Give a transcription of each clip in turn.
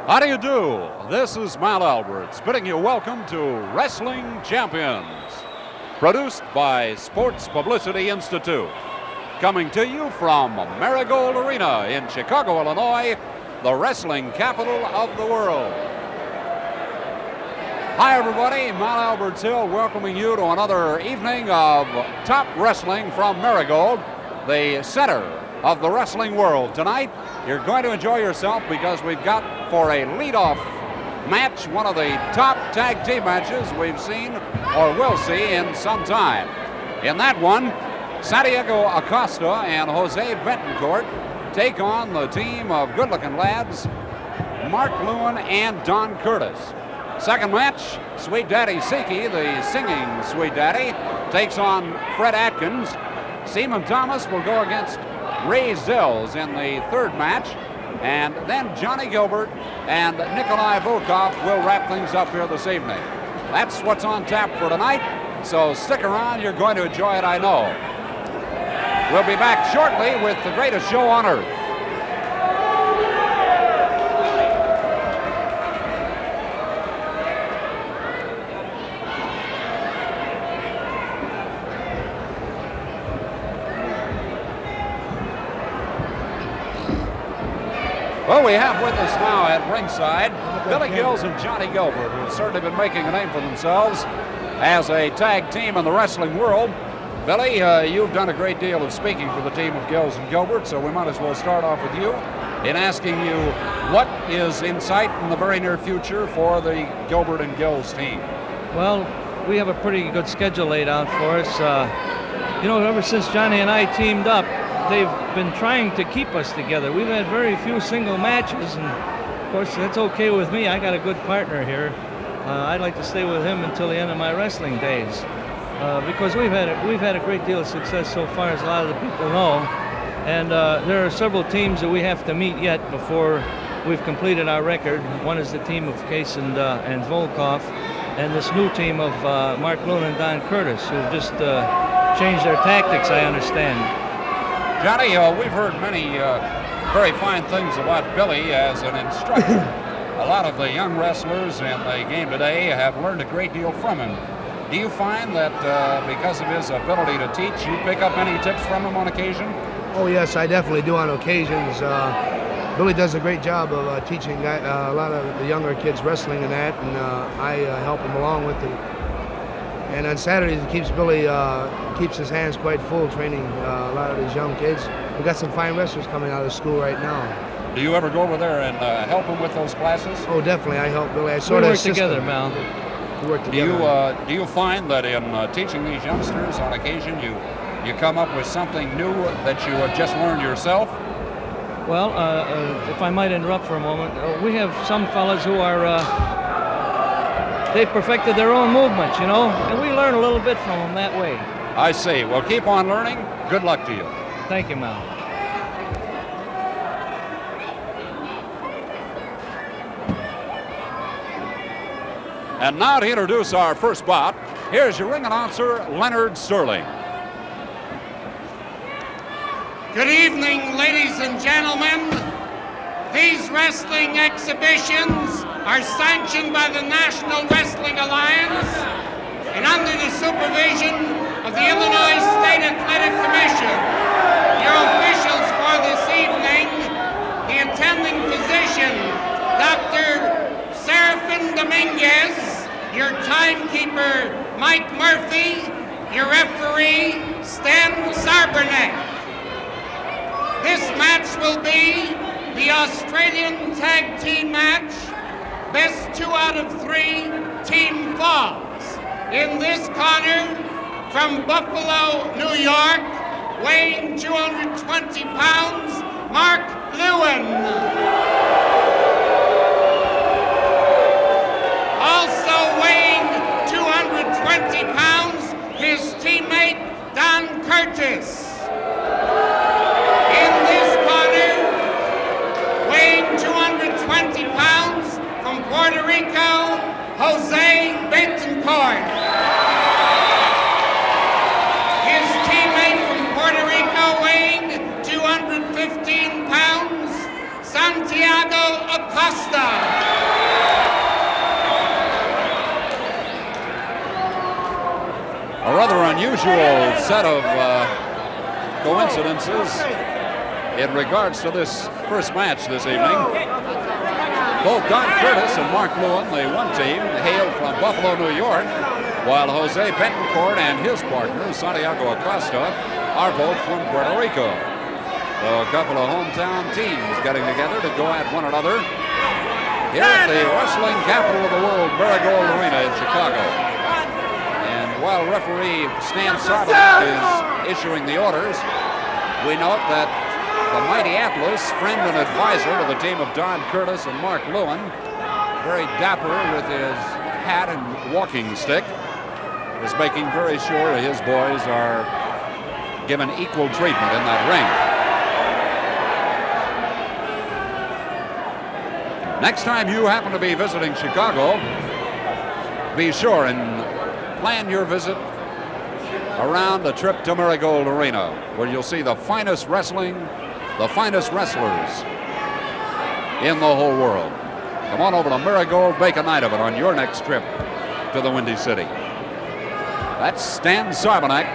How do you do? This is Mal Alberts bidding you welcome to Wrestling Champions, produced by Sports Publicity Institute. Coming to you from Marigold Arena in Chicago, Illinois, the wrestling capital of the world. Hi everybody, Mal Alberts Hill welcoming you to another evening of top wrestling from Marigold, the center of the wrestling world. Tonight, you're going to enjoy yourself because we've got for a leadoff match one of the top tag team matches we've seen or will see in some time. In that one, Santiago Acosta and Jose Bentancourt take on the team of good-looking lads, Mark Lewin and Don Curtis. Second match, Sweet Daddy Siki, the singing Sweet Daddy, takes on Fred Atkins. Seaman Thomas will go against Ray Zills in the third match, and then Johnny Gilbert and Nikolai Volkoff will wrap things up here this evening. That's what's on tap for tonight, so stick around. You're going to enjoy it, I know. We'll be back shortly with the greatest show on earth. Well, we have with us now at ringside Billy Gills and Johnny Gilbert, who have certainly been making a name for themselves as a tag team in the wrestling world. Billy, you've done a great deal of speaking for the team of Gills and Gilbert, so we might as well start off with you in asking you what is in sight in the very near future for the Gilbert and Gills team. Well, we have a pretty good schedule laid out for us. Ever since Johnny and I teamed up, they've been trying to keep us together. We've had very few single matches, and of course that's okay with me. I got a good partner here. I'd like to stay with him until the end of my wrestling days, because we've had a great deal of success so far, as a lot of the people know. And there are several teams that we have to meet yet before we've completed our record. One is the team of Kace and Volkoff, and this new team of Mark Lewin and Don Curtis, who've just changed their tactics, I understand. Johnny, we've heard many very fine things about Billy as an instructor. A lot of the young wrestlers in the game today have learned a great deal from him. Do you find that because of his ability to teach, you pick up any tips from him on occasion? Oh yes, I definitely do on occasions. Billy does a great job of teaching a lot of the younger kids wrestling and that, and I help him along with it. And on Saturdays, it keeps Billy keeps his hands quite full training a lot of these young kids. We've got some fine wrestlers coming out of school right now. Do you ever go over there and help him with those classes? Oh, definitely. I help Billy. We work together, Mal. We work together. Do you find that in teaching these youngsters on occasion, you come up with something new that you have just learned yourself? Well, if I might interrupt for a moment, we have some fellas who are they've perfected their own movements, and we learn a little bit from them that way. I see. Well, keep on learning. Good luck to you. Thank you, Mal. And now to introduce our first bout, here's your ring announcer, Leonard Sterling. Good evening, ladies and gentlemen. These wrestling exhibitions are sanctioned by the National Wrestling Alliance and under the supervision of the Illinois State Athletic Commission. Your officials for this evening, the attending physician, Dr. Serafin Dominguez, your timekeeper, Mike Murphy, your referee, Stan Sarberneck. This match will be the Australian Tag Team match, best 2 out of 3 team falls. In this corner, from Buffalo, New York, weighing 220 pounds, Mark Lewin. Also weighing 220 pounds, his teammate, Don Curtis. In this corner, weighing 220 pounds, from Puerto Rico, Jose Bentancourt. His teammate from Puerto Rico, weighing 215 pounds, Santiago Acosta. unusual set of coincidences in regards to this first match this evening. Both Don Curtis and Mark Lewin, the one team, hail from Buffalo, New York, while Jose Bentancourt and his partner, Santiago Acosta, are both from Puerto Rico. So a couple of hometown teams getting together to go at one another here at the wrestling capital of the world, Marigold Arena in Chicago. And while referee Stan Sarbanek is issuing the orders, we note that the mighty Atlas, friend and advisor to the team of Don Curtis and Mark Lewin, very dapper with his hat and walking stick, is making very sure his boys are given equal treatment in that ring. Next time you happen to be visiting Chicago, be sure and plan your visit around a trip to Marigold Arena, where you'll see the finest wrestling, the finest wrestlers in the whole world. Come on over to Marigold, make a night of it on your next trip to the Windy City. That's Stan Sarbanek,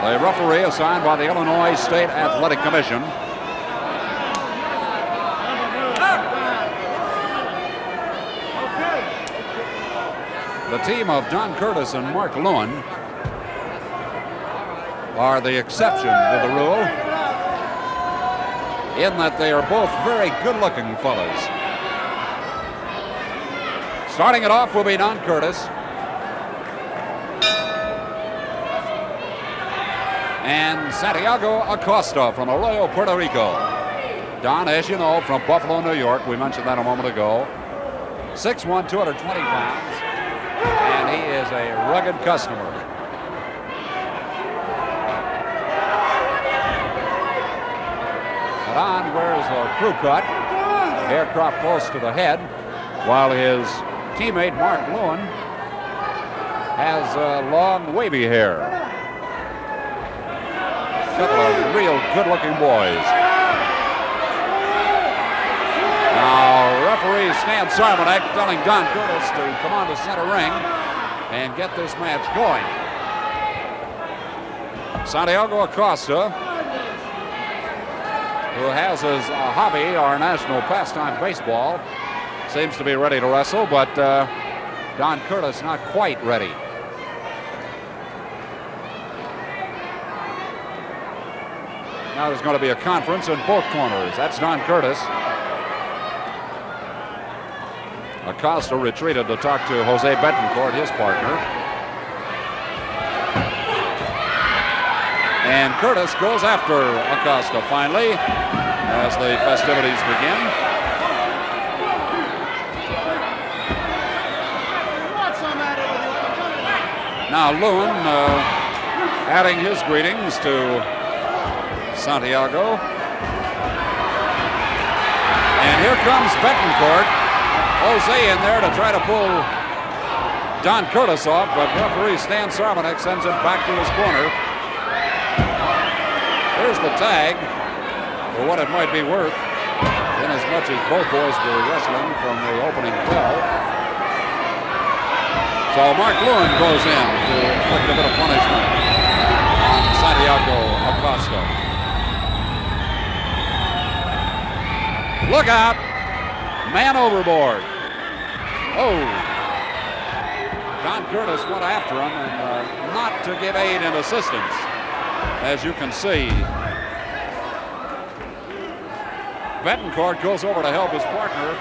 the referee assigned by the Illinois State Athletic Commission. The team of Don Curtis and Mark Lewin are the exception to the rule, in that they are both very good-looking fellas. Starting it off will be Don Curtis. And Santiago Acosta from Arroyo, Puerto Rico. Don, as you know, from Buffalo, New York. We mentioned that a moment ago. 6'1", 220 pounds. And he is a rugged customer. Don wears a crew cut, hair cropped close to the head, while his teammate Mark Lewin has long wavy hair. A couple of real good-looking boys. Now, referee Stan Sarbanek telling Don Curtis to come on to center ring and get this match going. Santiago Acosta, who has as a hobby our national pastime baseball, seems to be ready to wrestle, but Don Curtis not quite ready. Now there's going to be a conference in both corners. That's Don Curtis. Acosta retreated to talk to Jose Bentancourt, his partner. And Curtis goes after Acosta finally as the festivities begin. Now Lewin adding his greetings to Santiago. And here comes Bentancourt. Jose in there to try to pull Don Curtis off, but referee Stan Sarbanek sends him back to his corner. Here's the tag for what it might be worth, in as much as both boys were wrestling from the opening bell. So Mark Lewin goes in to inflict a bit of punishment on Santiago Acosta. Look out! Man overboard. Oh! Don Curtis went after him, and not to give aid and assistance, as you can see. Bentancourt goes over to help his partner.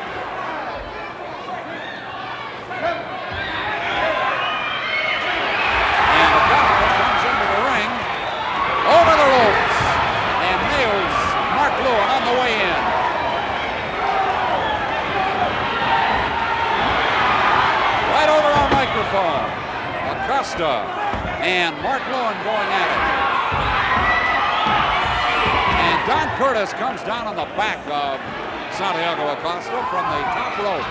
And Acosta comes into the ring, over the ropes, and nails Mark Lewin on the way in. Right over our microphone, Acosta and Mark Lewin going at it. And Don Curtis comes down on the back of Santiago Acosta from the top rope.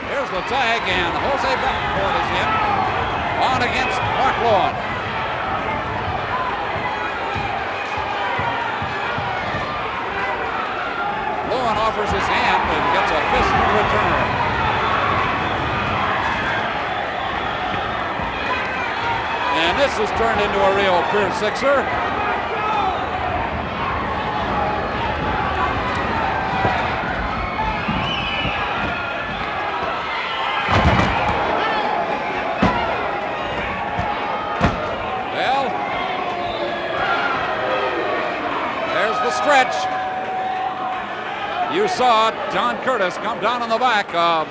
Here's the tag, and Jose Bentancourt is in on against Mark Lewin. Lewin offers his hand and gets a fist in return. this has turned into a real Pier Sixer. Well, there's the stretch. You saw Don Curtis come down on the back of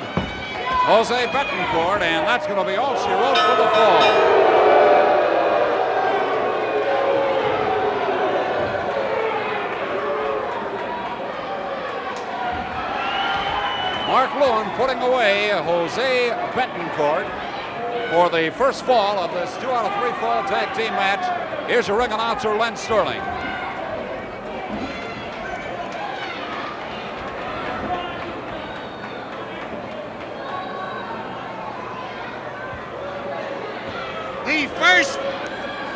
Jose Bentancourt, and that's going to be all she wrote for the fall. Mark Lewin putting away Jose Bentancourt for the first fall of this 2 out of 3 fall tag team match. Here's your ring announcer, Len Sterling.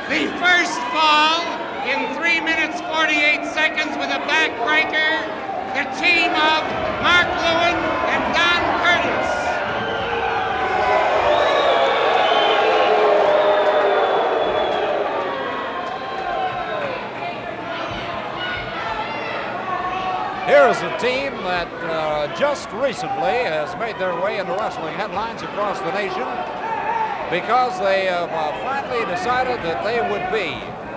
The first fall in 3 minutes 48 seconds with a backbreaker, the team of Mark Lewin and Don Curtis. Here is a team that just recently has made their way into wrestling headlines across the nation, because they have finally decided that they would be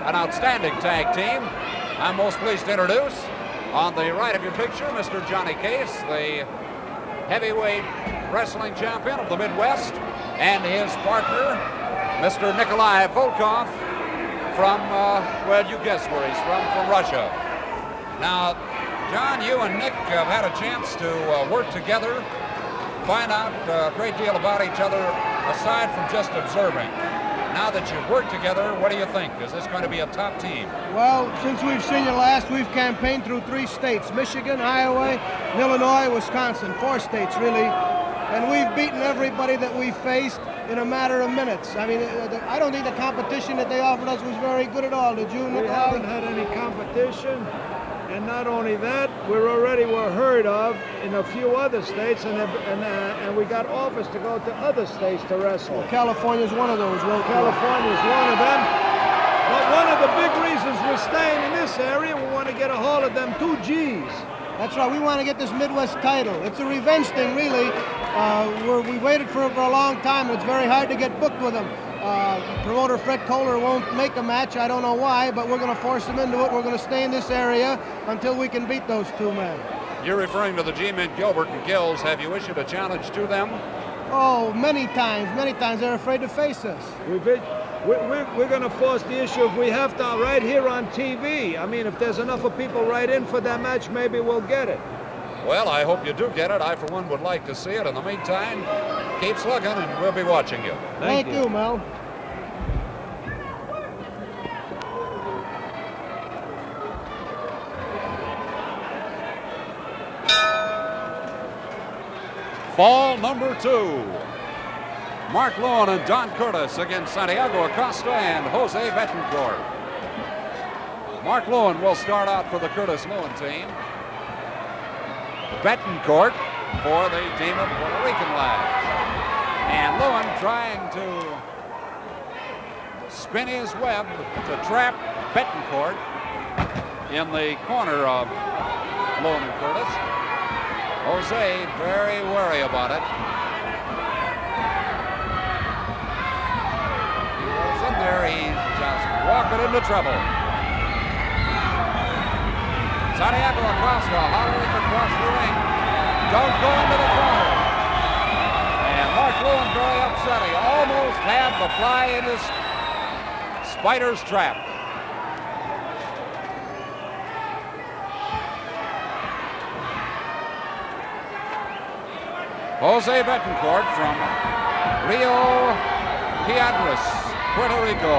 an outstanding tag team. I'm most pleased to introduce, on the right of your picture, Mr. Johnny Kace, the heavyweight wrestling champion of the Midwest, and his partner, Mr. Nikolai Volkoff, from, well, you guessed where he's from Russia. Now, John, you and Nick have had a chance to work together, find out a great deal about each other, aside from just observing. Now that you've worked together, what do you think? Is this going to be a top team? Well, since we've seen you last, we've campaigned through 3 states, Michigan, Iowa, Illinois, Wisconsin, 4 states really, and we've beaten everybody that we faced in a matter of minutes. I mean, I don't think the competition that they offered us was very good at all. Did you, Nikolai? We haven't had any competition. And not only that, we were heard of in a few other states, and we got offers to go to other states to wrestle. Well, California's one of those. California's one of them. But one of the big reasons we're staying in this area, we want to get a hold of them 2 G's. That's right. We want to get this Midwest title. It's a revenge thing, really. We waited for it for a long time. It's very hard to get booked with them. Promoter Fred Kohler won't make a match. I don't know why, but we're going to force him into it. We're going to stay in this area until we can beat those 2 men. You're referring to the G-men Gilbert and Gills. Have you issued a challenge to them? Oh, many times. Many times. They're afraid to face us. We're going to force the issue if we have to right here on TV. I mean, if there's enough of people right in for that match, maybe we'll get it. Well, I hope you do get it. I, for one, would like to see it. In the meantime, keep slugging, and we'll be watching you. Thank you, Mel. Fall number 2. Mark Lewin and Don Curtis against Santiago Acosta and Jose Bentancourt. Mark Lewin will start out for the Curtis-Lewin team. Bentancourt for the team of Puerto Rican lads. And Lewin trying to spin his web to trap Bentancourt in the corner of Lewin and Curtis. Jose very wary about it. He goes in there, he's just walking into trouble. Santiago Acosta hollering across the ring. Don't go into the corner. And Mark Lewin very upset. He almost had the fly in his spider's trap. Jose Bentancourt from Rio Piedras, Puerto Rico.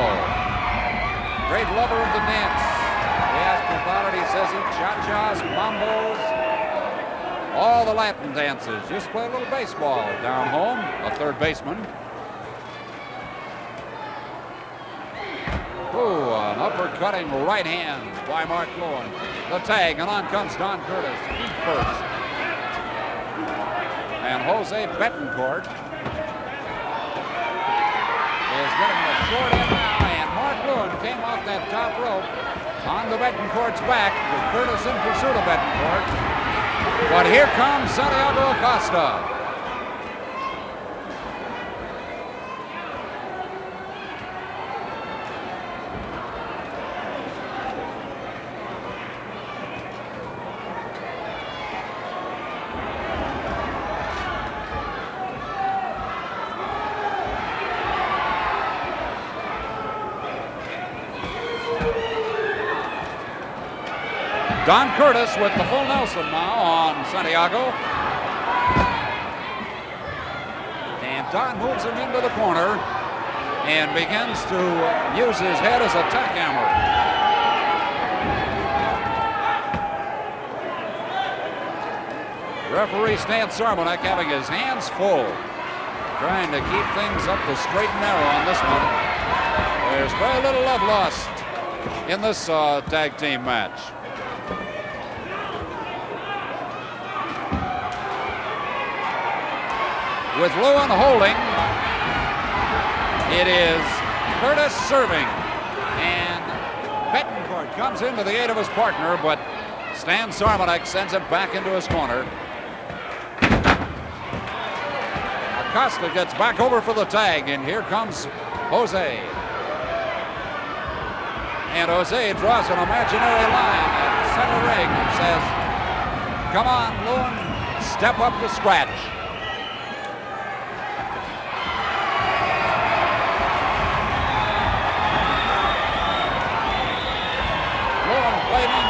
Great lover of the dance. He asked about it. He says he cha-chas, mambos, all the Latin dances. Just play a little baseball down home, a third baseman. Ooh, an uppercutting right hand by Mark Lewin. The tag, and on comes Don Curtis, feet first. And Jose Bentancourt is getting the short end now. Lewin came off that top rope onto Bentancourt's back with Curtis in pursuit of Bentancourt. But here comes Santiago Acosta. Don Curtis with the full Nelson now on Santiago. And Don moves him into the corner and begins to use his head as a tack hammer. Referee Stan Sarmanek having his hands full, trying to keep things up the straight and narrow on this one. There's very little love lost in this tag team match. With Lewin holding, it is Curtis serving, and Bentancourt comes into the aid of his partner, but Stan Sarmanek sends him back into his corner. Acosta gets back over for the tag, and here comes Jose. And Jose draws an imaginary line at center ring and says, "Come on, Lewin, step up to scratch."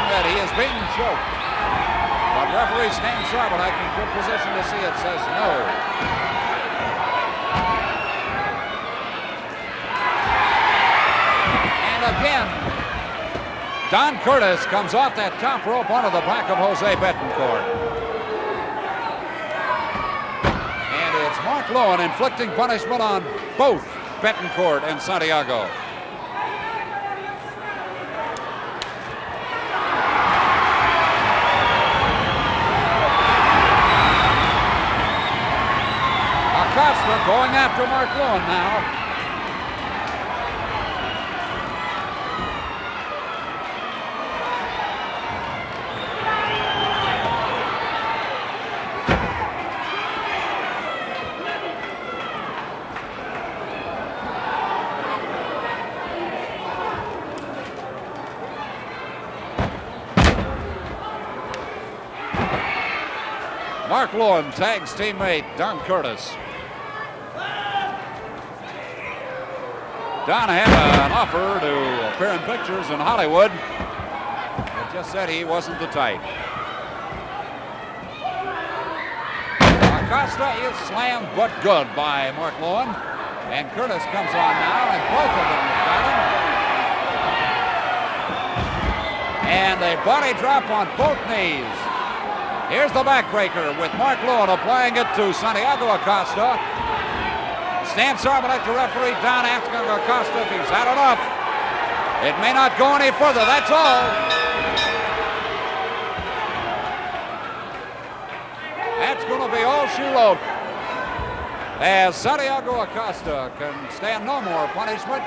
That he is being choked. But referee Stan Sarmanek in good position to see it says no. And again, Don Curtis comes off that top rope onto the back of Jose Bentancourt. And it's Mark Lewin inflicting punishment on both Bentancourt and Santiago. Acosta going after Mark Lewin now. Mark Lewin tags teammate Don Curtis. Don had an offer to appear in pictures in Hollywood. It just said he wasn't the type. Acosta is slammed but good by Mark Lewin. And Curtis comes on now, and both of them have got him. And a body drop on both knees. Here's the backbreaker with Mark Lewin applying it to Santiago Acosta. Stan Sarmanek to referee Don asking Acosta if he's had enough. It may not go any further, that's all. That's going to be all she wrote, as Santiago Acosta can stand no more punishment.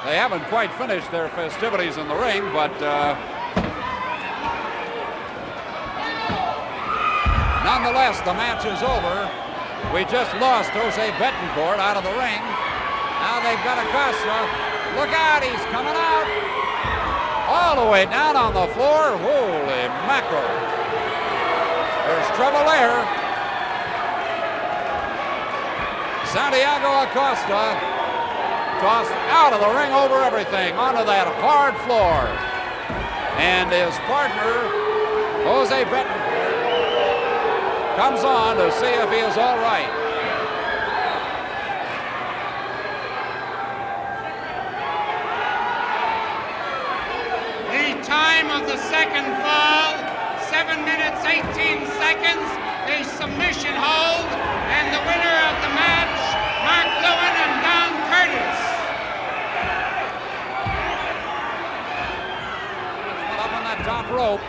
They haven't quite finished their festivities in the ring, but nonetheless, the match is over. We just lost Jose Bentancourt out of the ring. Now they've got Acosta. Look out, he's coming out. All the way down on the floor. Holy mackerel. There's trouble there. Santiago Acosta tossed out of the ring over everything onto that hard floor. And his partner, Jose Bentancourt, comes on to see if he is all right. The time of the second fall, 7 minutes, 18 seconds. The submission hold, and the winner of the match, Mark Lewin and Don Curtis. Up on that top rope.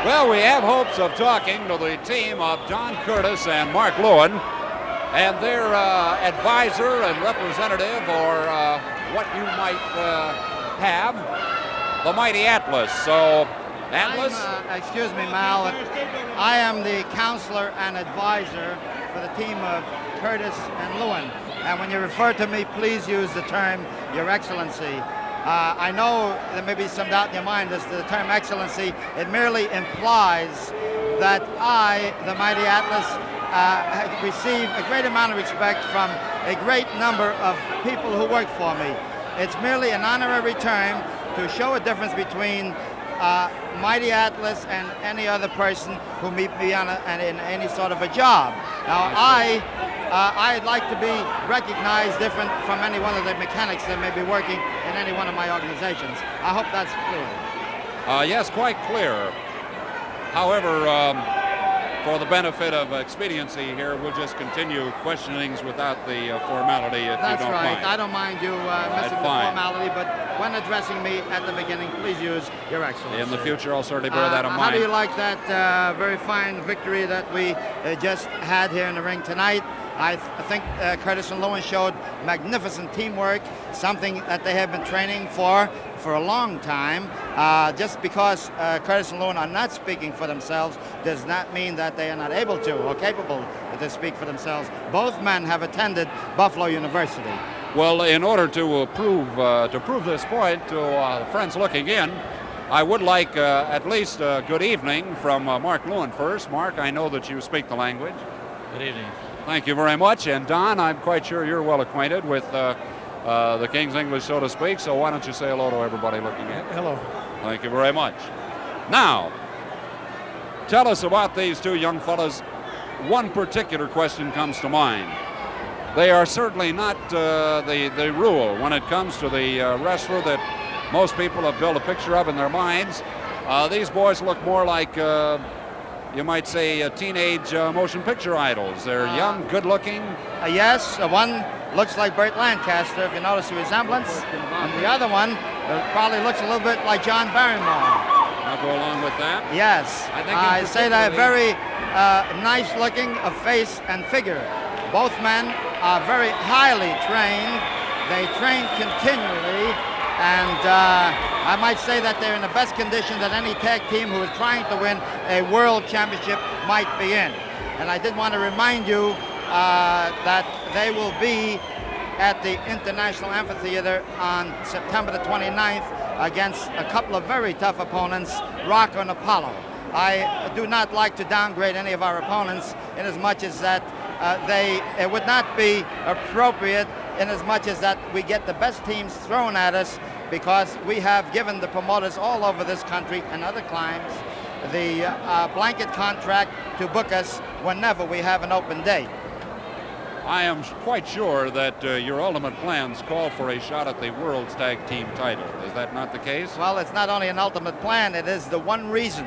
Well, we have hopes of talking to the team of Don Curtis and Mark Lewin and their advisor and representative, or what you might have, the Mighty Atlas. So, Atlas? Excuse me, Mal. I am the counselor and advisor for the team of Curtis and Lewin. And when you refer to me, please use the term Your Excellency. I know there may be some doubt in your mind as to the term excellency. It merely implies that I, the Mighty Atlas, receive a great amount of respect from a great number of people who work for me. It's merely an honorary term to show a difference between Mighty Atlas and any other person who meet me in any sort of a job. Now, I'd like to be recognized different from any one of the mechanics that may be working in any one of my organizations. I hope that's clear. Yes, quite clear. However, for the benefit of expediency here, we'll just continue questionings without the formality, if That's you don't right. mind. I don't mind you missing the formality, but when addressing me at the beginning, please use Your Excellency. In the future, I'll certainly bear that in mind. How do you like that very fine victory that we just had here in the ring tonight? I think Curtis and Lewin showed magnificent teamwork, something that they have been training for a long time. Just because Curtis and Lewin are not speaking for themselves does not mean that they are not able to or capable to speak for themselves. Both men have attended Buffalo University. Well, in order to prove this point to friends looking in, I would like at least a good evening from Mark Lewin first. Mark, I know that you speak the language. Good evening. Thank you very much. And Don, I'm quite sure you're well acquainted with the King's English, so to speak, so why don't you say hello to everybody looking in? Hello. Thank you very much. Now, tell us about these two young fellas. One particular question comes to mind. They are certainly not the rule when it comes to the wrestler that most people have built a picture of in their minds. These boys look more like, you might say, teenage motion picture idols. They're young, good-looking. Yes, one looks like Burt Lancaster, if you notice the resemblance. And the other one probably looks a little bit like John Barrymore. I'll go along with that. Yes, I say that very nice looking of face and figure. Both men are very highly trained. They train continually, and I might say that they're in the best condition that any tag team who is trying to win a world championship might be in. And I did want to remind you that they will be at the International Amphitheater on September the 29th against a couple of very tough opponents, Rock and Apollo. I do not like to downgrade any of our opponents in as much as that it would not be appropriate in as much as that we get the best teams thrown at us, because we have given the promoters all over this country and other climes the blanket contract to book us whenever we have an open date. I am quite sure that your ultimate plans call for a shot at the World's Tag Team title. Is that not the case? Well, it's not only an ultimate plan, it is the one reason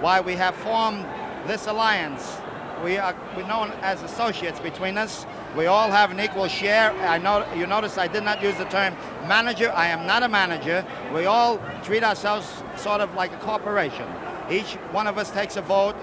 why we have formed this alliance. We're known as associates between us. We all have an equal share. I know you notice I did not use the term manager. I am not a manager. We all treat ourselves sort of like a corporation. Each one of us takes a vote,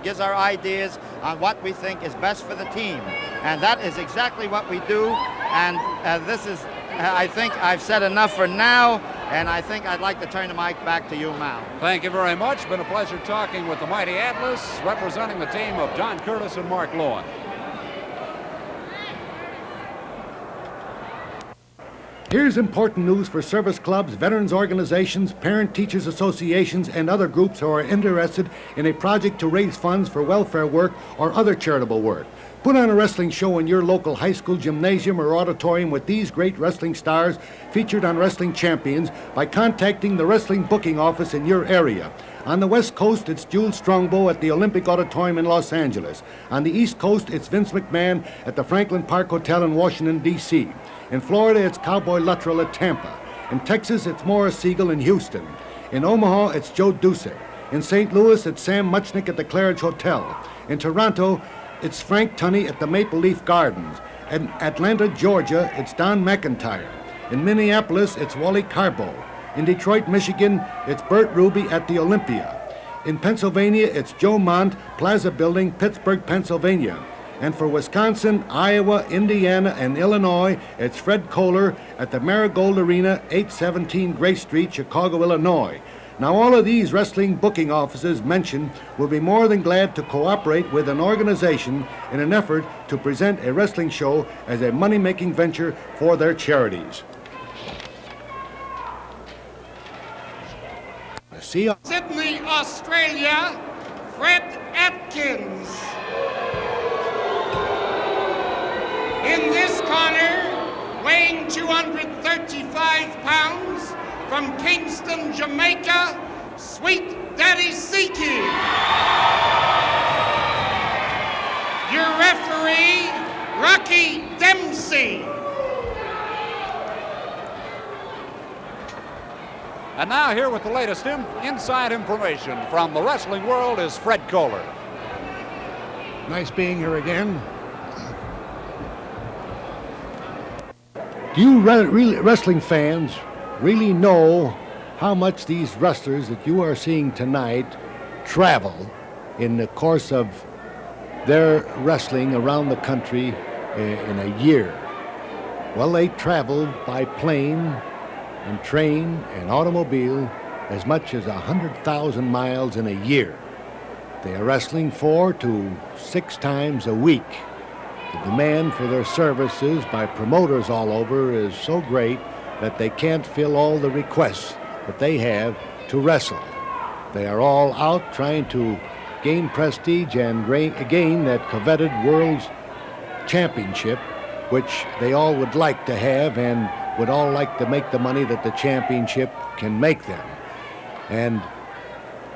gives our ideas on what we think is best for the team. And that is exactly what we do. And this is, I think I've said enough for now, and I think I'd like to turn the mic back to you, Mal. Thank you very much. It's been a pleasure talking with the Mighty Atlas, representing the team of Don Curtis and Mark Lewin. Here's important news for service clubs, veterans organizations, parent-teachers associations, and other groups who are interested in a project to raise funds for welfare work or other charitable work. Put on a wrestling show in your local high school gymnasium or auditorium with these great wrestling stars featured on Wrestling Champions by contacting the wrestling booking office in your area. On the West Coast, it's Jules Strongbow at the Olympic Auditorium in Los Angeles. On the East Coast, it's Vince McMahon at the Franklin Park Hotel in Washington, D.C. In Florida, it's Cowboy Luttrell at Tampa. In Texas, it's Morris Siegel in Houston. In Omaha, it's Joe Ducey. In St. Louis, it's Sam Muchnick at the Claridge Hotel. In Toronto, it's Frank Tunney at the Maple Leaf Gardens. In Atlanta, Georgia, it's Don McIntyre. In Minneapolis, it's Wally Carbo. In Detroit, Michigan, it's Bert Ruby at the Olympia. In Pennsylvania, it's Joe Mont, Plaza Building, Pittsburgh, Pennsylvania. And for Wisconsin, Iowa, Indiana, and Illinois, it's Fred Kohler at the Marigold Arena, 817 Grace Street, Chicago, Illinois. Now, all of these wrestling booking offices mentioned will be more than glad to cooperate with an organization in an effort to present a wrestling show as a money-making venture for their charities. See you. Sydney, Australia, Fred Atkins. In this corner, weighing 235 pounds, from Kingston, Jamaica, Sweet Daddy Siki. Your referee, Rocky Dempsey. And now here with the latest inside information from the wrestling world is Fred Kohler. Nice being here again. Do you wrestling fans really know how much these wrestlers that you are seeing tonight travel in the course of their wrestling around the country in a year? Well, they travel by plane and train and automobile as much as 100,000 miles in a year. They are wrestling 4 to 6 times a week. The demand for their services by promoters all over is so great that they can't fill all the requests that they have to wrestle. They are all out trying to gain prestige and gain that coveted World's Championship, which they all would like to have and would all like to make the money that the championship can make them. And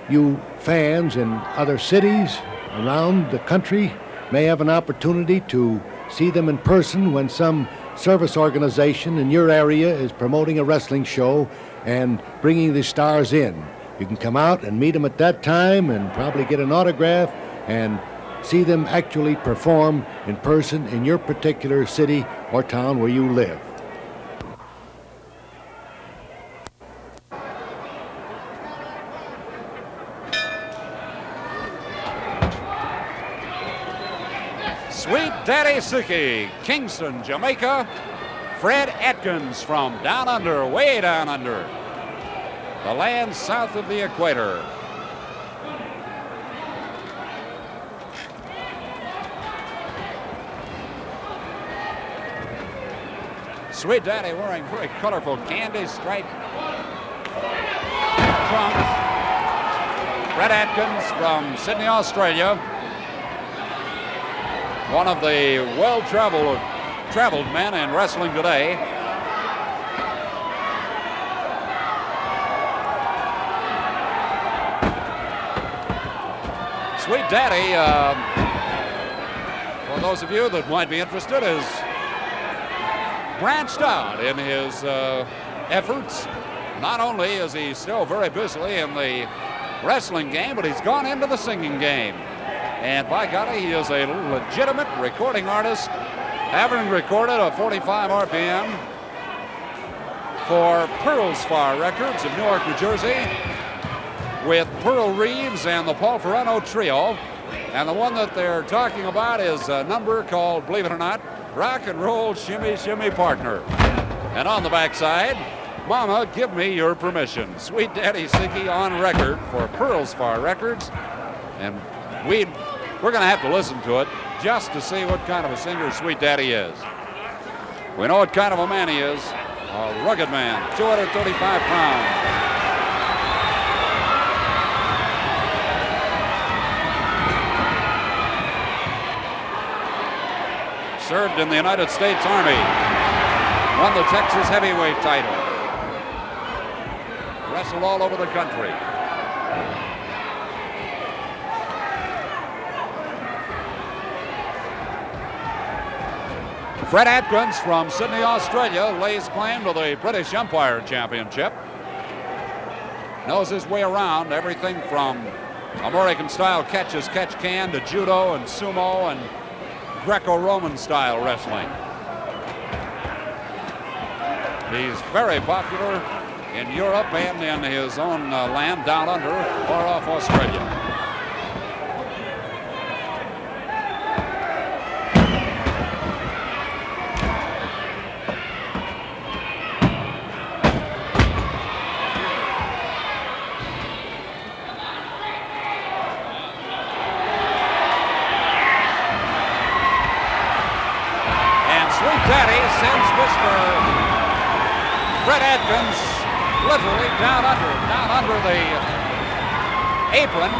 you fans in other cities around the country may have an opportunity to see them in person when some service organization in your area is promoting a wrestling show and bringing the stars in. You can come out and meet them at that time and probably get an autograph and see them actually perform in person in your particular city or town where you live. Sweet Daddy Siki, Kingston, Jamaica. Fred Atkins from down under, way down under, the land south of the equator. Sweet Daddy wearing very colorful candy striped trunks. Fred Atkins from Sydney, Australia. One of the well-traveled men in wrestling today. Sweet Daddy, for those of you that might be interested, is branched out in his efforts. Not only is he still very busily in the wrestling game, but he's gone into the singing game. And by golly, he is a legitimate recording artist, having recorded a 45 RPM for Pearl's Far Records of Newark, New Jersey, with Pearl Reeves and the Paul Ferrano Trio. And the one that they're talking about is a number called, believe it or not, Rock and Roll Shimmy Shimmy Partner. And on the backside, Mama, Give Me Your Permission. Sweet Daddy Siki on record for Pearl's Far Records. And we're going to have to listen to it just to see what kind of a singer Sweet Daddy is. We know what kind of a man he is. A rugged man, 235 pounds. Served in the United States Army. Won the Texas heavyweight title. Wrestled all over the country. Fred Atkins from Sydney, Australia, lays claim to the British Empire Championship. Knows his way around everything from American-style catch-as-catch-can to judo and sumo and Greco-Roman style wrestling. He's very popular in Europe and in his own land down under, far off Australia. Sends Mr. Fred Atkins literally down under the apron,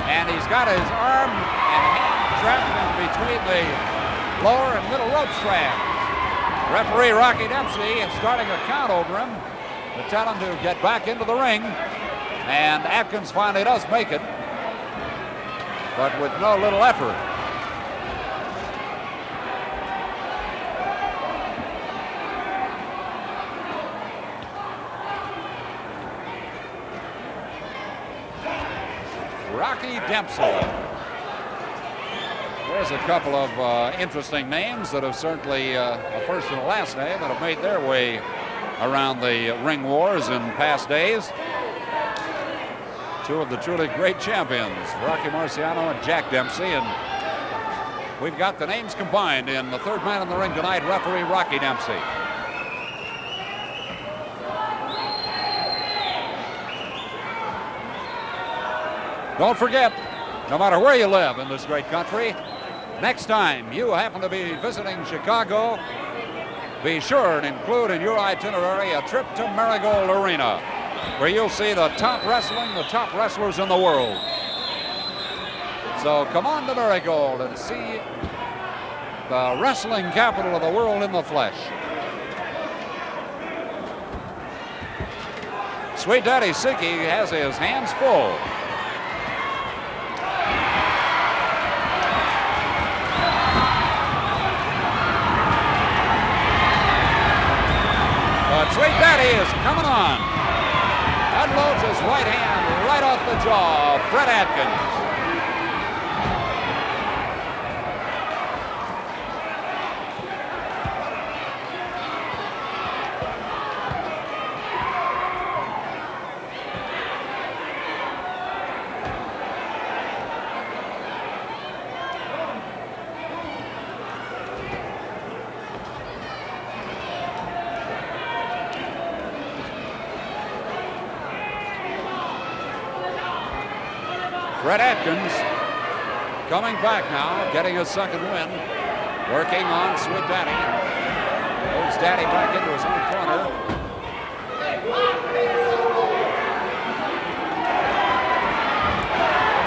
and he's got his arm and hand trapped in between the lower and middle rope straps. Referee Rocky Dempsey is starting a count over him to tell him to get back into the ring, and Atkins finally does make it, but with no little effort. Rocky Dempsey. There's a couple of interesting names that have certainly a first and a last name that have made their way around the ring wars in past days. Two of the truly great champions, Rocky Marciano and Jack Dempsey, and we've got the names combined in the third man in the ring tonight, referee Rocky Dempsey. Don't forget, no matter where you live in this great country, next time you happen to be visiting Chicago, be sure and include in your itinerary a trip to Marigold Arena, where you'll see the top wrestling, the top wrestlers in the world. So come on to Marigold and see the wrestling capital of the world in the flesh. Sweet Daddy Siki has his hands full. But Sweet Daddy is coming on. Unloads his right hand right off the jaw of Fred Atkins. Fred Atkins coming back now, getting a second win, working on Sweet Daddy. Moves Daddy back into his own corner.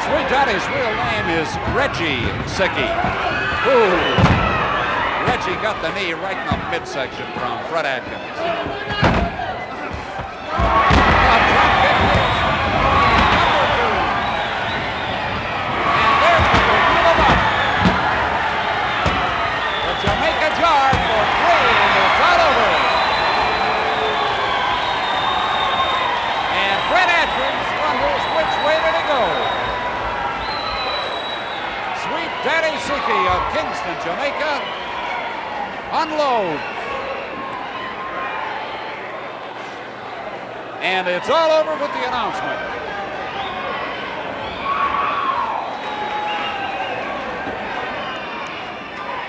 Sweet Daddy's real name is Reggie Siki. Ooh. Reggie got the knee right in the midsection from Fred Atkins. Jamaica jar for 3, and it's all over. And Fred Atkins wonders which way did it go. Sweet Daddy Siki of Kingston, Jamaica, unloads. And it's all over with the announcement.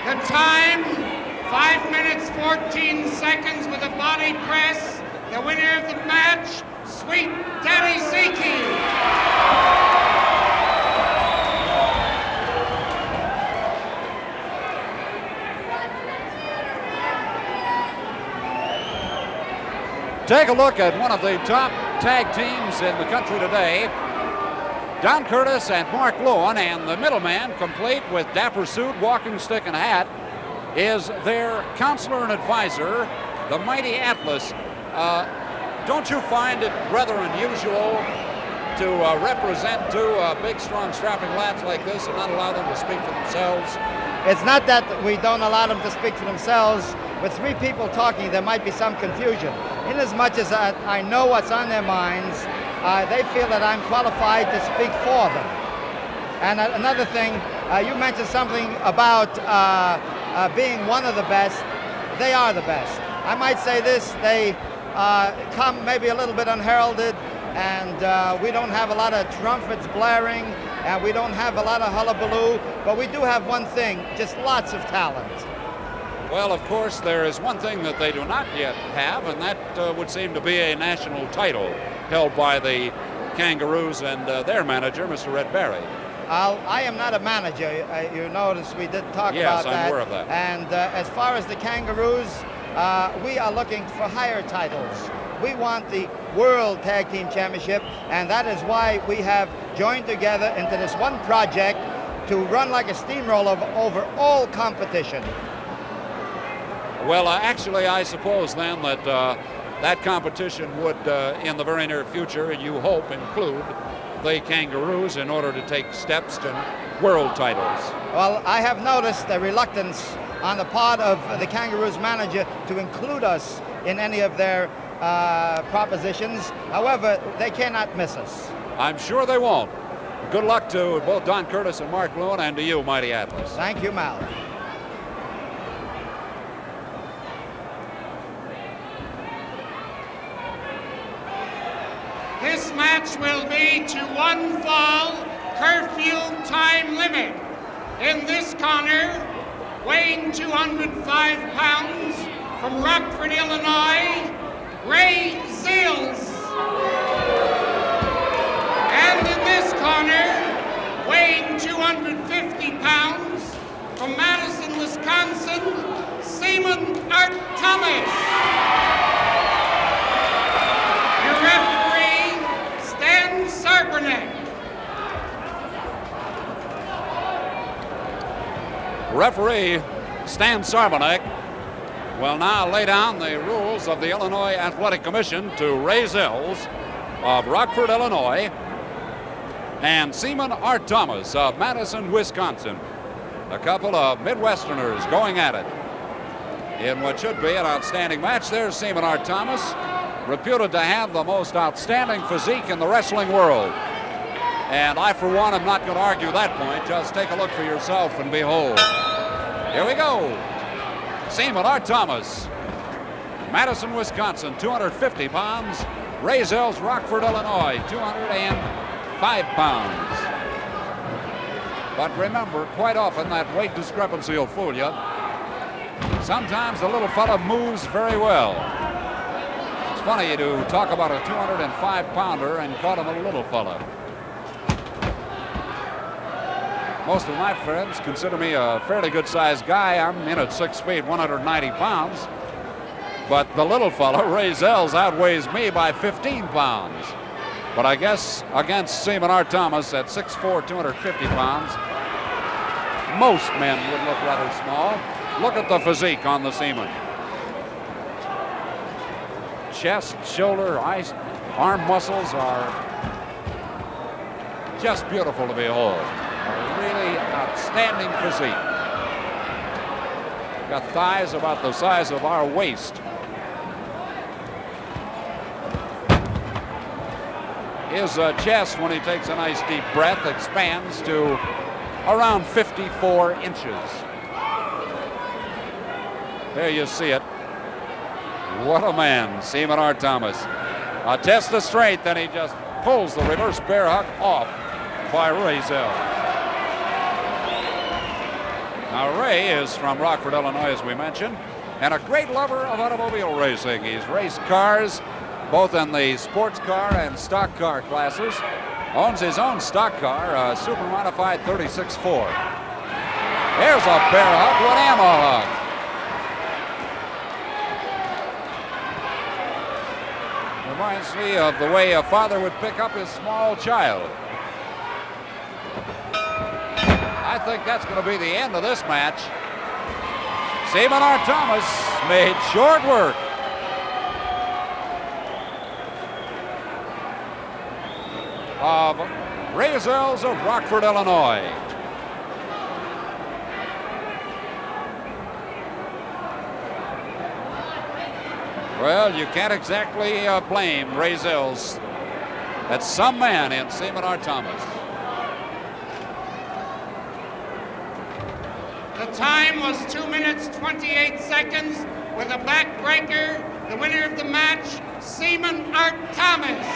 The time, 5 minutes, 14 seconds with a body press. The winner of the match, Sweet Daddy Siki. Take a look at one of the top tag teams in the country today. Don Curtis and Mark Lewin, and the middleman, complete with dapper suit, walking stick, and hat, is their counselor and advisor, the mighty Atlas. Don't you find it rather unusual to represent two big, strong, strapping lads like this and not allow them to speak for themselves? It's not that we don't allow them to speak for themselves. With 3 people talking, there might be some confusion. Inasmuch as I know what's on their minds, they feel that I'm qualified to speak for them. And another thing, you mentioned something about being one of the best. They are the best. I might say this, they come maybe a little bit unheralded, and we don't have a lot of trumpets blaring, and we don't have a lot of hullabaloo, but we do have one thing, just lots of talent. Well, of course, there is one thing that they do not yet have, and that would seem to be a national title held by the Kangaroos and their manager, Mr. Red Berry. I am not a manager. You notice we did talk about that. Yes, I'm aware of that. And as far as the Kangaroos, we are looking for higher titles. We want the World Tag Team Championship, and that is why we have joined together into this one project to run like a steamroller over all competition. Well, actually, I suppose then that that competition would, in the very near future, you hope, include the Kangaroos in order to take steps to world titles. Well, I have noticed a reluctance on the part of the Kangaroos manager to include us in any of their propositions. However, they cannot miss us. I'm sure they won't. Good luck to both Don Curtis and Mark Lewin, and to you, Mighty Atlas. Thank you, Mal. This match will be to one fall, curfew time limit. In this corner, weighing 205 pounds, from Rockford, Illinois, Ray Zills. And in this corner, weighing 250 pounds, from Madison, Wisconsin, Seaman Art Thomas. Your referee, Stan Sarberneck. Referee Stan Sarberneck will now lay down the rules of the Illinois Athletic Commission to Ray Zills of Rockford, Illinois, and Seaman Art Thomas of Madison, Wisconsin. A couple of Midwesterners going at it in what should be an outstanding match. There's Seaman Art Thomas, reputed to have the most outstanding physique in the wrestling world. And I, for one, am not going to argue that point. Just take a look for yourself and behold. Here we go. Seaman Art Thomas, Madison, Wisconsin, 250 pounds. Ray Zills, Rockford, Illinois, 205 pounds. But remember, quite often that weight discrepancy will fool you. Sometimes the little fella moves very well. It's funny you do talk about a 205-pounder and call him a little fella. Most of my friends consider me a fairly good-sized guy. I'm in at 6 feet, 190 pounds. But the little fella, Ray Zills, outweighs me by 15 pounds. But I guess against Seaman Art Thomas at 6'4", 250 pounds, most men would look rather small. Look at the physique on the Seaman. Chest, shoulder, arm muscles are just beautiful to behold. A really outstanding physique. Got thighs about the size of our waist. His chest, when he takes a nice deep breath, expands to around 54 inches. There you see it. What a man, Seaman Art Thomas. A test of strength, and he just pulls the reverse bear hug off by Ray Zills. Now, Ray is from Rockford, Illinois, as we mentioned, and a great lover of automobile racing. He's raced cars, both in the sports car and stock car classes. Owns his own stock car, a super modified 36-4. There's a bear hug, what am a hug? Reminds me of the way a father would pick up his small child. I think that's going to be the end of this match. Seaman Art Thomas made short work. Of Ray Zills of Rockford, Illinois. Well, you can't exactly blame Ray Zills. That's some man in Seaman Art Thomas. The time was 2 minutes, 28 seconds with a backbreaker The winner of the match, Seaman Art Thomas.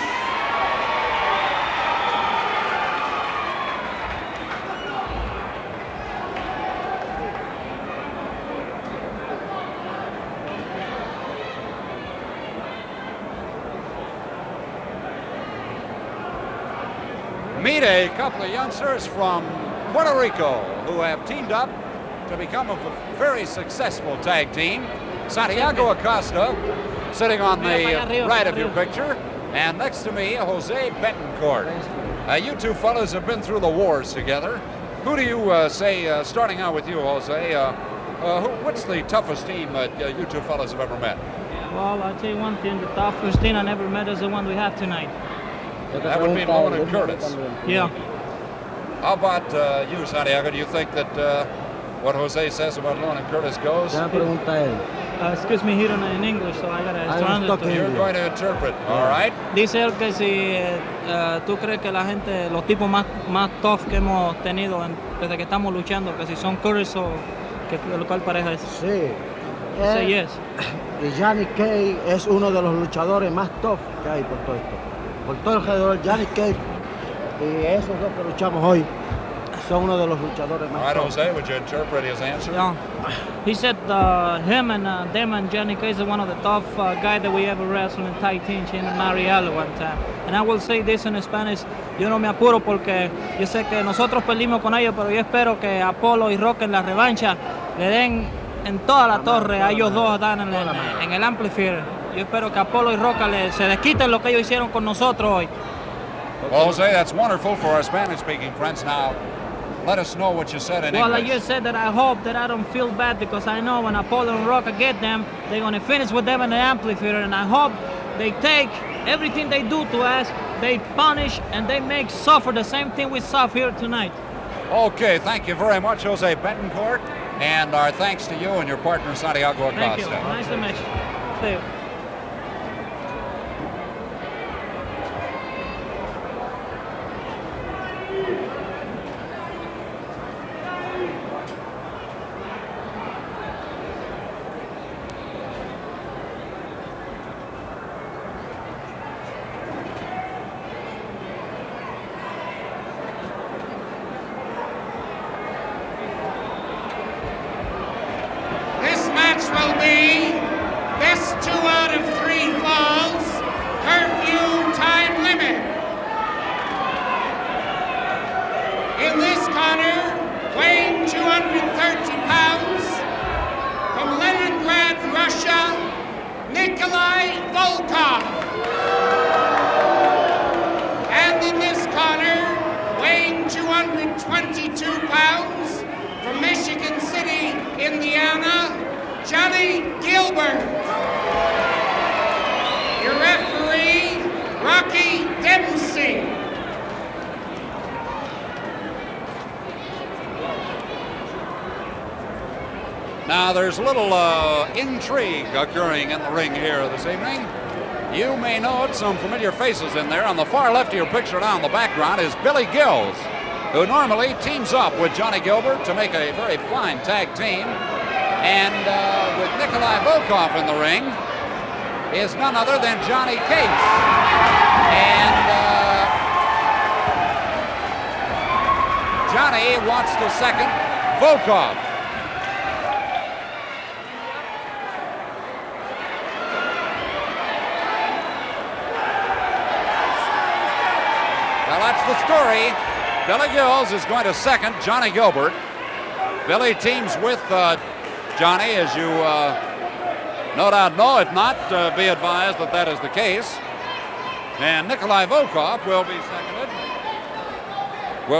Meet a couple of youngsters from Puerto Rico who have teamed up to become a very successful tag team. Santiago Acosta sitting on the right of your picture, and next to me, Jose Bentancourt. You two fellas have been through the wars together. Who do you say, starting out with you, Jose, what's the toughest team that you two fellas have ever met? Well, I'll tell you one thing, the toughest team I never met is the one we have tonight. That would be Lewin and Curtis. Yeah. How about you, Santiago? Do you think that what Jose says about Lewin and Curtis goes? Excuse me, here in English, so I gotta translate. You're going to interpret, all right? Dice él que si tú crees que la gente, los tipos más tough que hemos tenido desde que estamos luchando, que si son Curtis o que cuál pareja es. Sí. Dice yes. Y Johnny Kace es uno de los luchadores más tough que hay por todo esto. Por todo alrededor, Johnny Kace y esos dos que luchamos hoy son uno de los luchadores más. All right, Jose, would you interpret his answer? Yeah. He said him and them and Johnny Kace are one of the tough guys that we ever wrestled in tag team in Marigold one time. And I will say this in Spanish, yo no me apuro porque yo sé que nosotros perdimos con ellos, pero yo espero que Apolo y Rock en la revancha le den en toda la torre a ellos dos dan en el amplifier. Yo espero que Apolo y Roca se desquiten lo que ellos hicieron con nosotros hoy. Well, Jose, that's wonderful for our Spanish-speaking friends. Now, let us know what you said in English. Well, I just said that I hope that I don't feel bad because I know when Apolo and Roca get them, they're going to finish with them in the amplifier, and I hope they take everything they do to us, they punish, and they make suffer the same thing we suffer here tonight. Okay, thank you very much, Jose Bentancourt, and our thanks to you and your partner, Santiago Acosta. Thank you. Nice to meet you. See you. Will be best 2 out of 3 falls, curfew time limit. In this corner, weighing 230 pounds, from Leningrad, Russia, Nikolai Volkoff. And in this corner, weighing 222 pounds, from Michigan City, Indiana, Johnny Gilbert. Your referee, Rocky Dempsey. Now, there's a little intrigue occurring in the ring here this evening. You may note some familiar faces in there. On the far left of your picture now in the background is Billy Gills, who normally teams up with Johnny Gilbert to make a very fine tag team. And with Nikolai Volkoff in the ring is none other than Johnny Kace. And Johnny wants to second Volkoff. Well, that's the story. Billy Gills is going to second Johnny Gilbert. Billy teams with Johnny, as you no doubt know. If not, be advised that that is the case. And Nikolai Volkoff will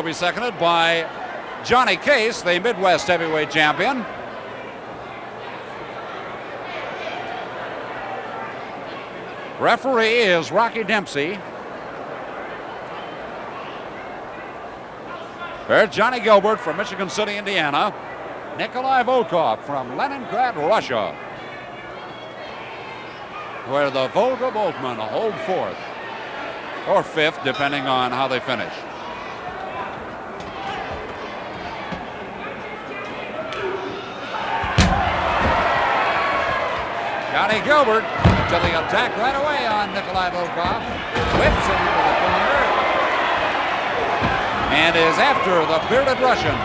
be seconded by Johnny Kace, the Midwest heavyweight champion. Referee is Rocky Dempsey. There's Johnny Gilbert from Michigan City, Indiana. Nikolai Volkoff from Leningrad, Russia, where the Volga Boltmen hold 4th or 5th, depending on how they finish. Johnny Gilbert to the attack right away on Nikolai Volkoff. Whips him into the corner. And is after the bearded Russian.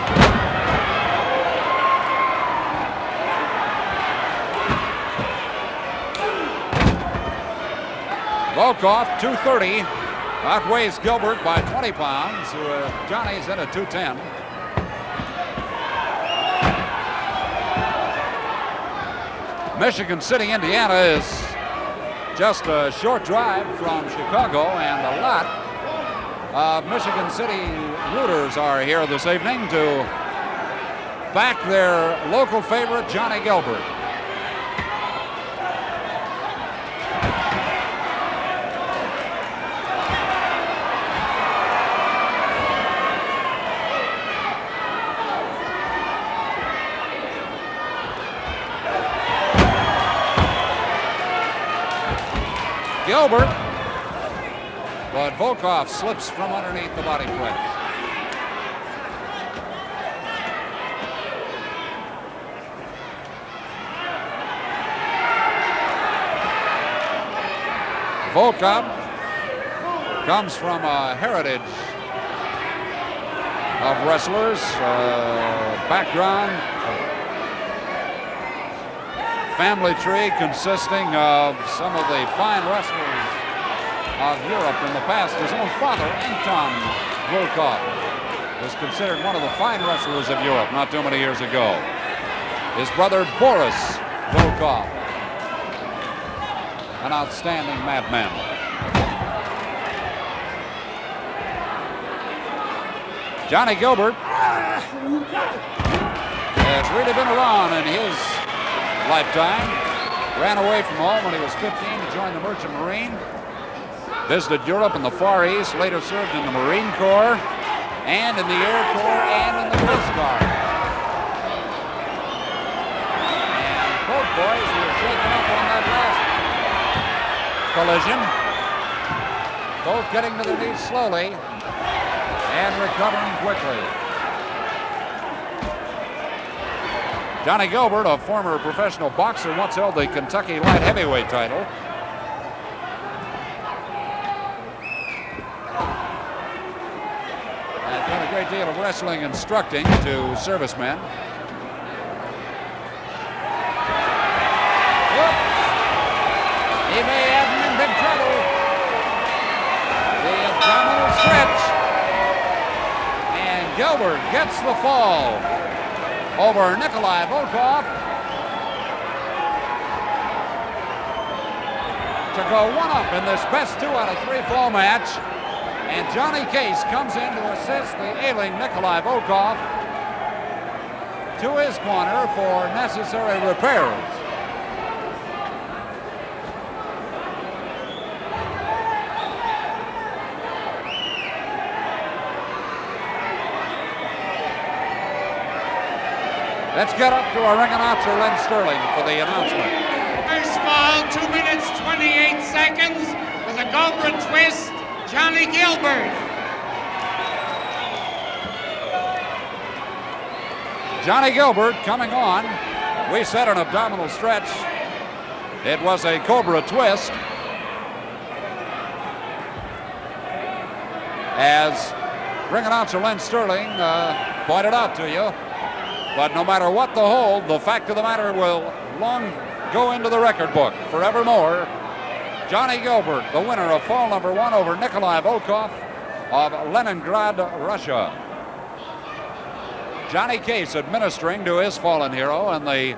Volkoff, 230, outweighs Gilbert by 20 pounds. Johnny's in at 210. Michigan City, Indiana is just a short drive from Chicago, and a lot of Michigan City rooters are here this evening to back their local favorite, Johnny Gilbert. Gilbert, but Volkoff slips from underneath the body press. Volkoff comes from a heritage of wrestlers, background, family tree consisting of some of the fine wrestlers of Europe in the past. His own father, Anton Volkoff, was considered one of the fine wrestlers of Europe not too many years ago. His brother, Boris Volkoff, an outstanding madman. Johnny Gilbert has really been around in his lifetime. Ran away from home when he was 15 to join the Merchant Marine. Visited Europe and the Far East, later served in the Marine Corps and in the Air Corps and in the Coast Guard. And both boys were shaken up on that last collision. Both getting to their knees slowly and recovering quickly. Johnny Gilbert, a former professional boxer, once held the Kentucky light heavyweight title. And done a great deal of wrestling instructing to servicemen. Whoops. He may have him in big trouble. The abdominal stretch. And Gilbert gets the fall over Nikolai Volkoff to go one up in this best 2 out of 3 fall match. And Johnny Kace comes in to assist the ailing Nikolai Volkoff to his corner for necessary repairs. Let's get up to our ring announcer, Len Sterling, for the announcement. First fall, 2 minutes, 28 seconds, with a Cobra twist, Johnny Gilbert. Johnny Gilbert coming on. We said an abdominal stretch. It was a Cobra twist. As ring announcer Len Sterling pointed out to you. But no matter what the hold, the fact of the matter will long go into the record book forevermore. Johnny Gilbert, the winner of fall number 1 over Nikolai Volkoff of Leningrad, Russia. Johnny Kace administering to his fallen hero in the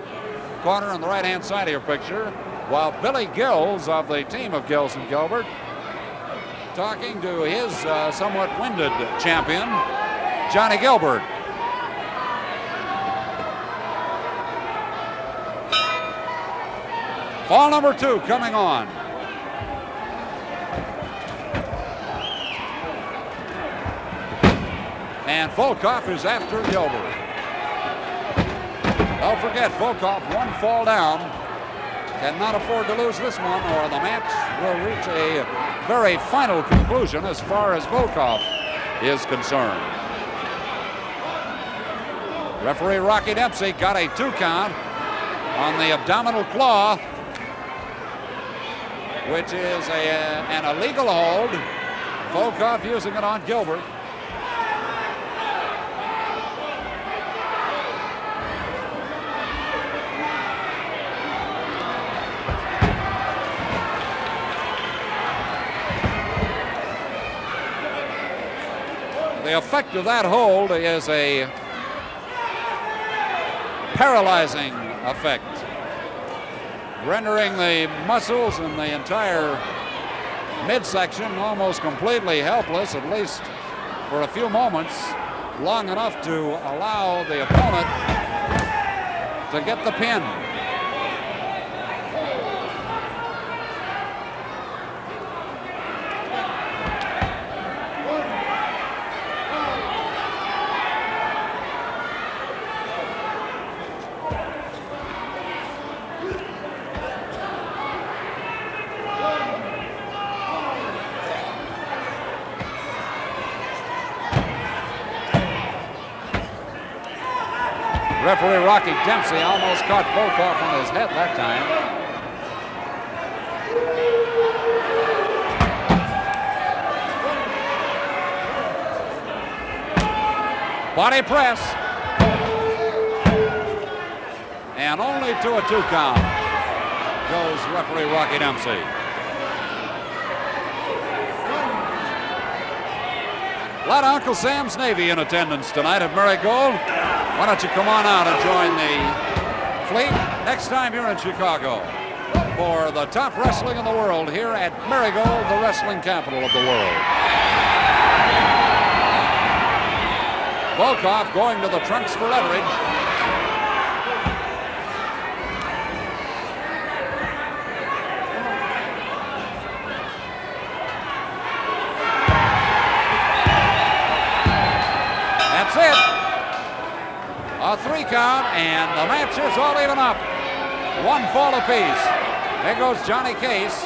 corner on the right-hand side of your picture, while Billy Gills of the team of Gills and Gilbert talking to his somewhat winded champion, Johnny Gilbert. Fall number 2 coming on. And Volkoff is after Gilbert. Don't forget, Volkoff, 1 fall down. Cannot afford to lose this one, or the match will reach a very final conclusion as far as Volkoff is concerned. Referee Rocky Dempsey got a 2 count on the abdominal claw which is an illegal hold. Volkoff using it on Gilbert. The effect of that hold is a paralyzing effect, rendering the muscles and the entire midsection almost completely helpless, at least for a few moments, long enough to allow the opponent to get the pin. Referee Rocky Dempsey almost caught Volkoff on his head that time. Body press. And only to a 2 count goes referee Rocky Dempsey. A lot of Uncle Sam's Navy in attendance tonight at Marigold. Why don't you come on out and join the fleet next time you're in Chicago for the top wrestling in the world here at Marigold, the wrestling capital of the world. Volkoff going to the trunks for leverage. That's it. A 3 count, and the match is all even up. 1 fall apiece. There goes Johnny Kace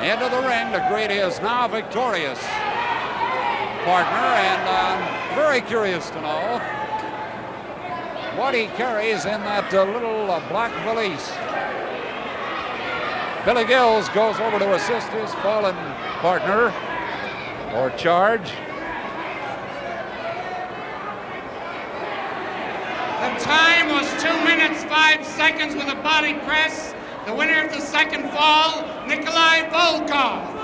into the ring to greet his now victorious partner, and I'm very curious to know what he carries in that little black valise. Billy Gills goes over to assist his fallen partner or charge. The time was 2 minutes 5 seconds with a body press. The winner of the second fall, Nikolai Volkoff.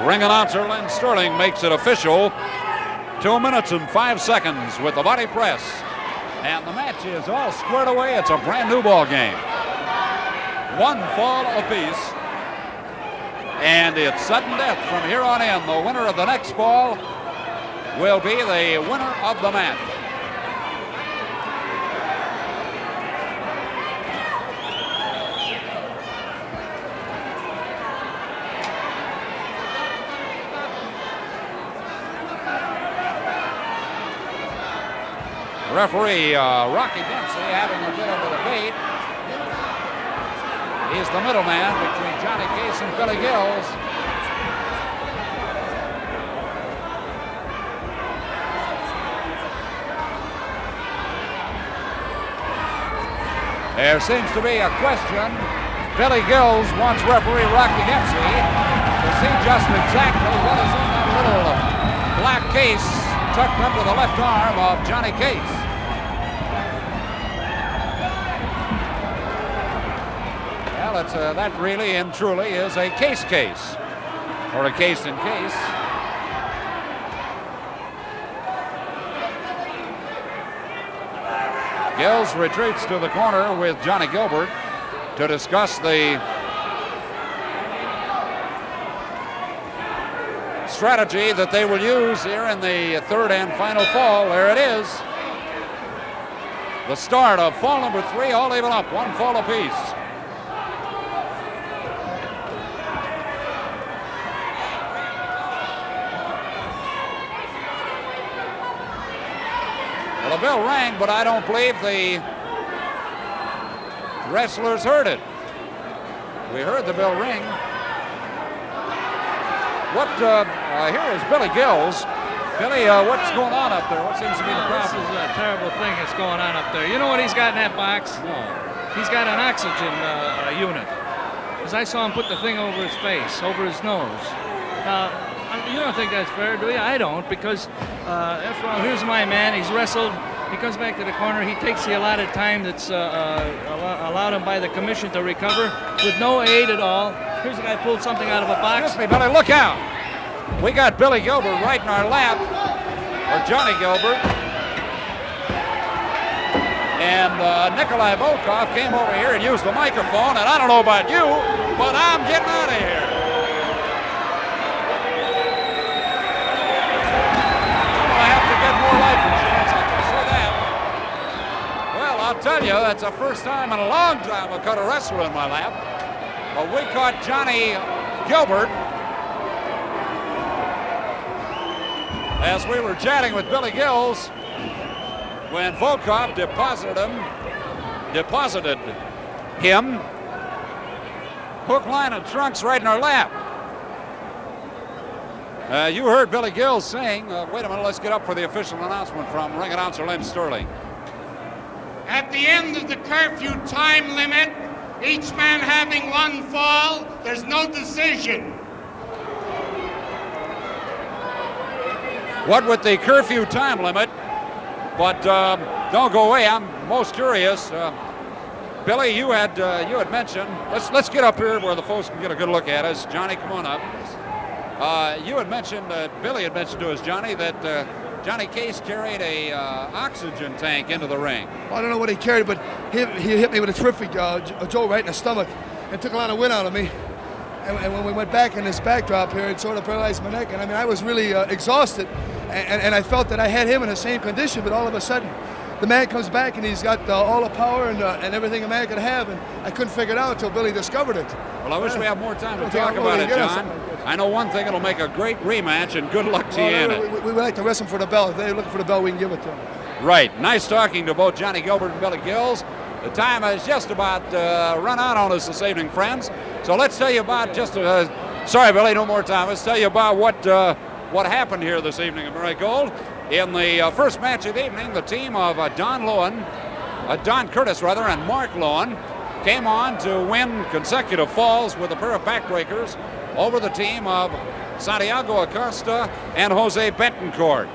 Ring announcer Lynn Sterling makes it official. 2 minutes and 5 seconds with the body press. And the match is all squared away. It's a brand new ball game. 1 fall apiece. And it's sudden death from here on in. The winner of the next fall will be the winner of the match. Referee Rocky Dempsey having a bit of a debate. He's the middleman between Johnny Kace and Billy Gills. There seems to be a question. Billy Gills wants referee Rocky Dempsey to see just exactly what is in that little black case tucked under the left arm of Johnny Kace. Well, that really and truly is a case, or a case in case. Gills retreats to the corner with Johnny Gilbert to discuss the strategy that they will use here in the third and final fall. There it is. The start of fall number 3, all even up, 1 fall apiece. Well, the bell rang, but I don't believe the wrestlers heard it. We heard the bell ring. Here is Billy Gills. Billy, what's going on up there? What seems to be the problem? This is a terrible thing that's going on up there. You know what he's got in that box? No. he's got an oxygen unit. Because I saw him put the thing over his face, over his nose. You don't think that's fair, do you? I don't, because after all, here's my man. He's wrestled. He comes back to the corner. He takes the allotted time that's allowed him by the commission to recover with no aid at all. Here's a guy pulled something out of a box. Excuse me, Billy, look out. We got Billy Gilbert right in our lap, or Johnny Gilbert. And Nikolai Volkoff came over here and used the microphone, and I don't know about you, but I'm getting out of here. I have to get more life insurance, I can say that. Well, I'll tell you, that's the first time in a long time I caught a wrestler in my lap. But we caught Johnny Gilbert as we were chatting with Billy Gills when Volkoff deposited him hook, line, and trunks right in our lap. You heard Billy Gills saying, wait a minute, let's get up for the official announcement from ring announcer Lynn Sterling. At the end of the curfew time limit, each man having one fall, there's no decision. What with the curfew time limit, but don't go away, I'm most curious. Billy, you had mentioned, let's get up here where the folks can get a good look at us. Johnny, come on up. You had mentioned, Billy had mentioned to us, Johnny, that Johnny Kace carried a oxygen tank into the ring. Well, I don't know what he carried, but he hit me with a terrific jolt right in the stomach and took a lot of wind out of me. And when we went back in this backdrop here, it sort of paralyzed my neck. And I mean, I was really exhausted, and I felt that I had him in the same condition, but all of a sudden, the man comes back and he's got all the power and everything a man could have, and I couldn't figure it out until Billy discovered it. Well, I wish we had more time to talk about it, John. I know one thing, it'll make a great rematch, and good luck to you in it. We would like to wrestle for the belt. If they're looking for the belt, we can give it to them. Right. Nice talking to both Johnny Gilbert and Billy Gills. The time has just about run out on us this evening, friends. So let's tell you about sorry, Billy, no more time. Let's tell you about what happened here this evening at Marigold. In the first match of the evening, the team of Don Curtis, and Mark Lewin came on to win consecutive falls with a pair of backbreakers over the team of Santiago Acosta and Jose Bentancourt.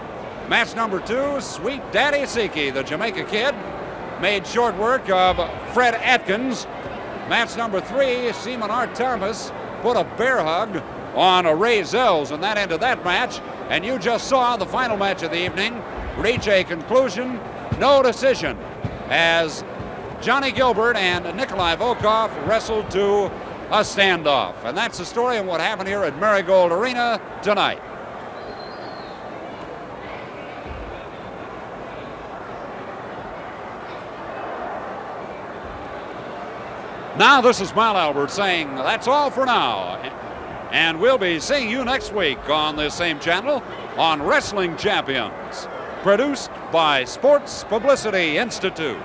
Match number 2, Sweet Daddy Siki, the Jamaica kid, made short work of Fred Atkins. Match number 3, Seaman Art Thomas put a bear hug on Ray Zills, and that ended that match. And you just saw the final match of the evening reach a conclusion, no decision, as Johnny Gilbert and Nikolai Volkoff wrestled to a standoff. And that's the story of what happened here at Marigold Arena tonight. Now this is Mal Albert saying that's all for now. And we'll be seeing you next week on this same channel on Wrestling Champions, produced by Sports Publicity Institute.